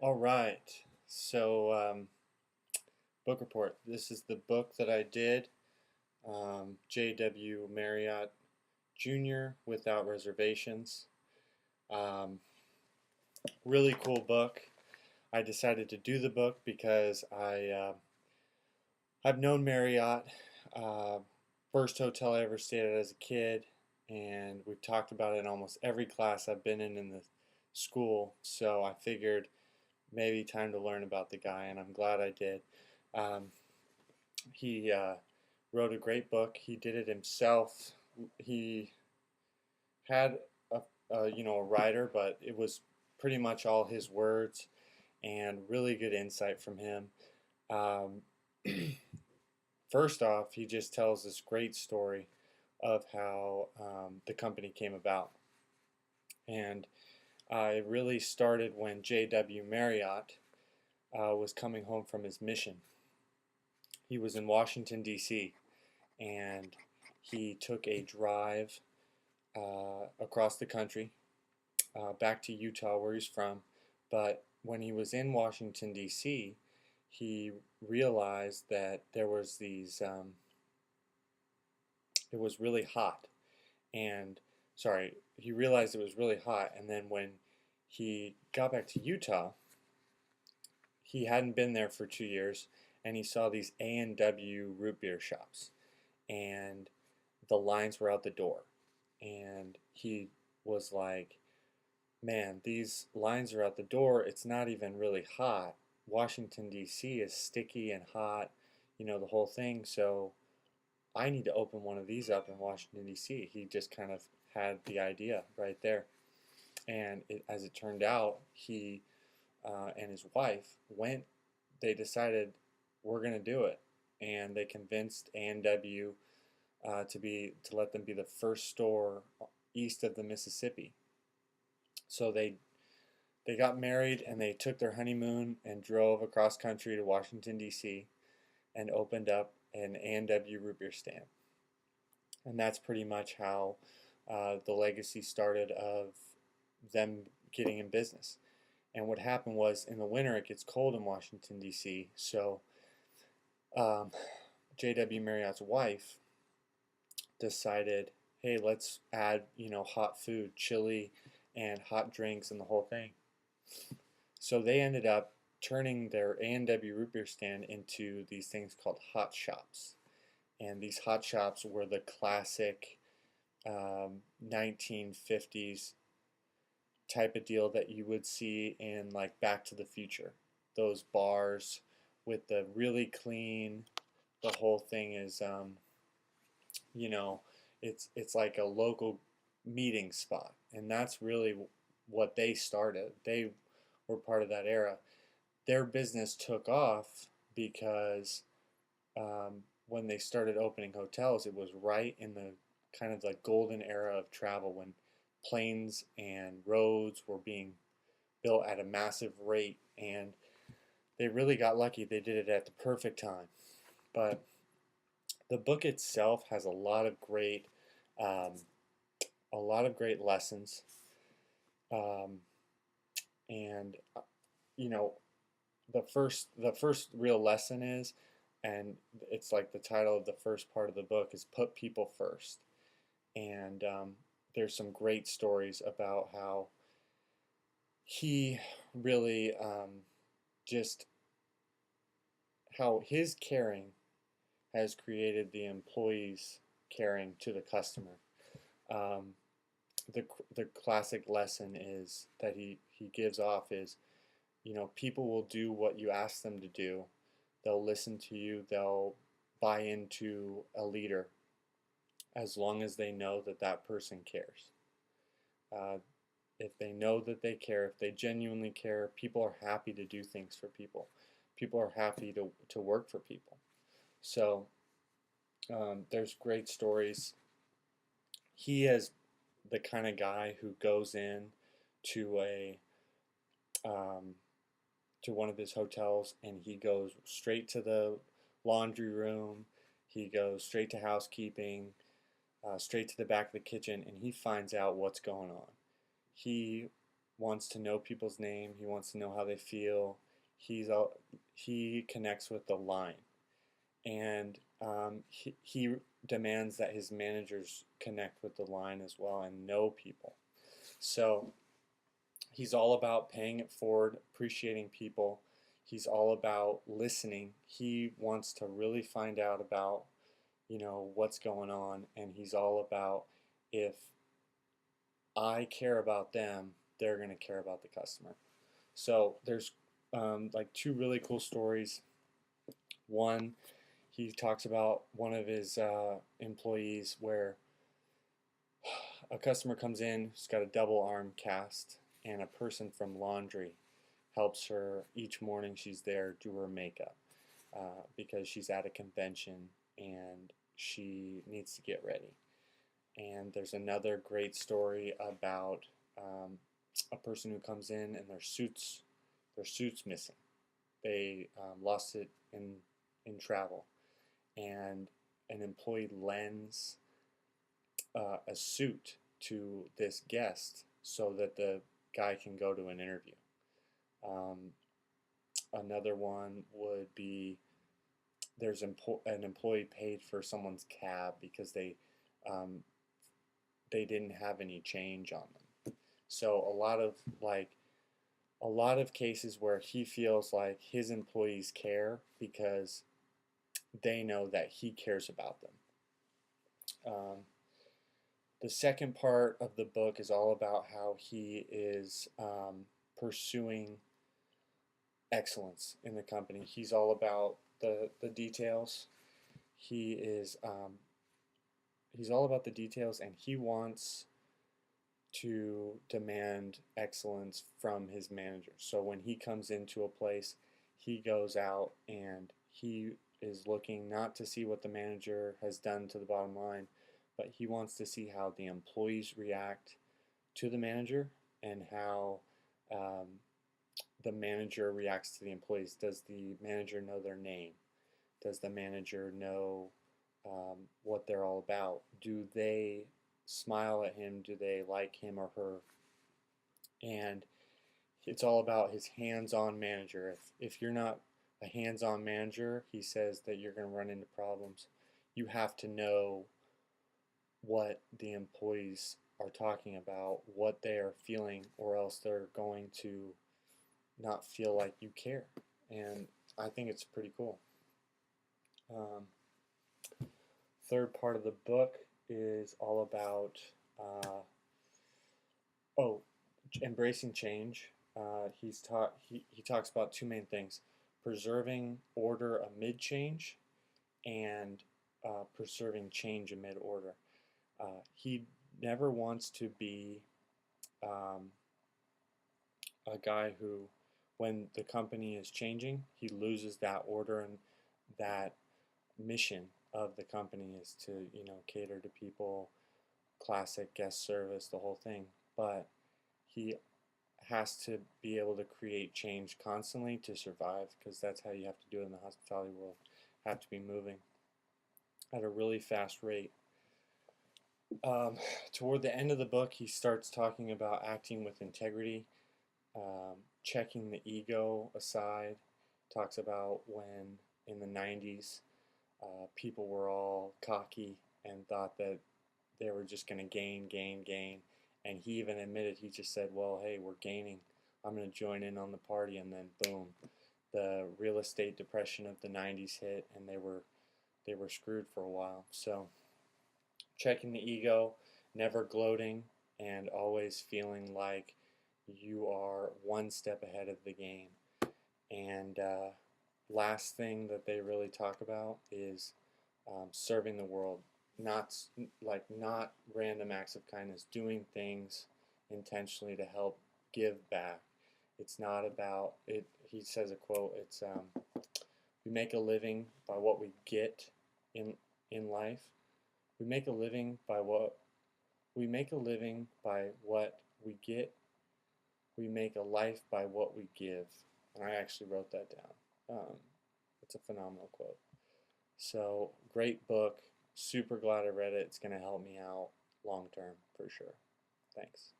All right. So, book report. This is the book that I did, J.W. Marriott Jr. Without Reservations. Um, Really cool book. I decided to do the book because I've known Marriott, uh, first hotel I ever stayed at as a kid, and we've talked about it in almost every class I've been in the school. So I figured maybe time to learn about the guy, and I'm glad I did. Um, he wrote a great book. He did it himself. He had a writer, but it was pretty much all his words and really good insight from him. Um, First off, he just tells this great story of how the company came about. And it really started when J.W. Marriott was coming home from his mission. He was in Washington, D.C., and he took a drive across the country back to Utah, where he's from. But when he was in Washington, D.C., he realized that there was it was really hot. And, sorry, he realized it was really hot. And then when he got back to Utah, he hadn't been there for 2 years, and he saw these A&W root beer shops. And the lines were out the door. And he was like, man, these lines are out the door. It's not even really hot. Washington, D.C. is sticky and hot, the whole thing. So I need to open one of these up in Washington, D.C. He just kind of had the idea right there. And as it turned out, he and his wife they decided we're going to do it. And they convinced A&W to let them be the first store east of the Mississippi. So they got married and they took their honeymoon and drove across country to Washington, D.C. and opened up an A&W root beer stand. And that's pretty much how the legacy started of them getting in business. And what happened was in the winter it gets cold in Washington, D.C. So um, J.W. Marriott's wife decided, hey, let's add, hot food, chili, and hot drinks and the whole thing. So they ended up turning their A&W root beer stand into these things called hot shops. And these hot shops were the classic 1950s type of deal that you would see in like Back to the Future. Those bars with the really clean, the whole thing is, you know, it's like a local meeting spot. And that's really what they started. They were part of that era. Their business took off because when they started opening hotels, it was right in the kind of the golden era of travel when planes and roads were being built at a massive rate, and they really got lucky. They did it at the perfect time. But the book itself has um, a lot of great lessons, um, and you know, the first real lesson is, and it's like the title of the first part of the book is put people first. And there's some great stories about how he really just how his caring has created the employees caring to the customer. Um, the classic lesson is that he gives off is, people will do what you ask them to do. They'll listen to you. They'll buy into a leader as long as they know that that person cares. Uh, if they know that they care, if they genuinely care, people are happy to do things for people. People are happy to work for people. So there's great stories. He is the kind of guy who goes in to a um, to one of his hotels and he goes straight to the laundry room. He goes straight to housekeeping, straight to the back of the kitchen, and he finds out what's going on. He wants to know people's name. He wants to know how they feel. He connects with the line, and he demands that his managers connect with the line as well and know people. So he's all about paying it forward, appreciating people. He's all about listening. He wants to really find out about, what's going on, and he's all about, if I care about them, they're going to care about the customer. So there's like two really cool stories. One, he talks about one of his employees where a customer comes in who's got a double arm cast, and a person from laundry helps her each morning she's there do her makeup because she's at a convention and she needs to get ready. And there's another great story about a person who comes in and their suits missing. They lost it in travel, and an employee lends a suit to this guest so that the guy can go to an interview. Um, Another one would be there's an employee paid for someone's cab because um, they didn't have any change on them. So a lot of cases where he feels like his employees care because they know that he cares about them. Um, the second part of the book is all about how he is pursuing excellence in the company. He's all about the details. He's all about the details, and he wants to demand excellence from his manager. So when he comes into a place, he goes out and he is looking not to see what the manager has done to the bottom line, but he wants to see how the employees react to the manager and how um, the manager reacts to the employees. Does the manager know their name? Does the manager know what they're all about? Do they smile at him? Do they like him or her? And it's all about his hands-on manager. If you're not a hands-on manager, he says that you're going to run into problems. You have to know what the employees are talking about, what they are feeling, or else they're going to not feel like you care. And I think it's pretty cool. Third part of the book is all about oh, embracing change. He talks about two main things: preserving order amid change, and preserving change amid order. He never wants to be um, a guy who, when the company is changing, he loses that order, and that mission of the company is to cater to people, classic guest service, the whole thing. But he has to be able to create change constantly to survive, because that's how you have to do it in the hospitality world. Have to be moving at a really fast rate. Toward the end of the book, he starts talking about acting with integrity, checking the ego aside. Talks about when in the 90s people were all cocky and thought that they were just going to gain, gain, gain. And he even admitted, he just said, well, hey, we're gaining. I'm going to join in on the party. And then boom, the real estate depression of the 90s hit, and they were screwed for a while. So checking the ego, never gloating, and always feeling like you are one step ahead of the game. And last thing that they really talk about is serving the world, not not random acts of kindness, doing things intentionally to help give back. It's not about it. He says a quote. It's we make a living by what we get in life. We make a living by what we make a living by what we get. We make a life by what we give. And I actually wrote that down. It's a phenomenal quote. So, great book. Super glad I read it. It's going to help me out long term for sure. Thanks.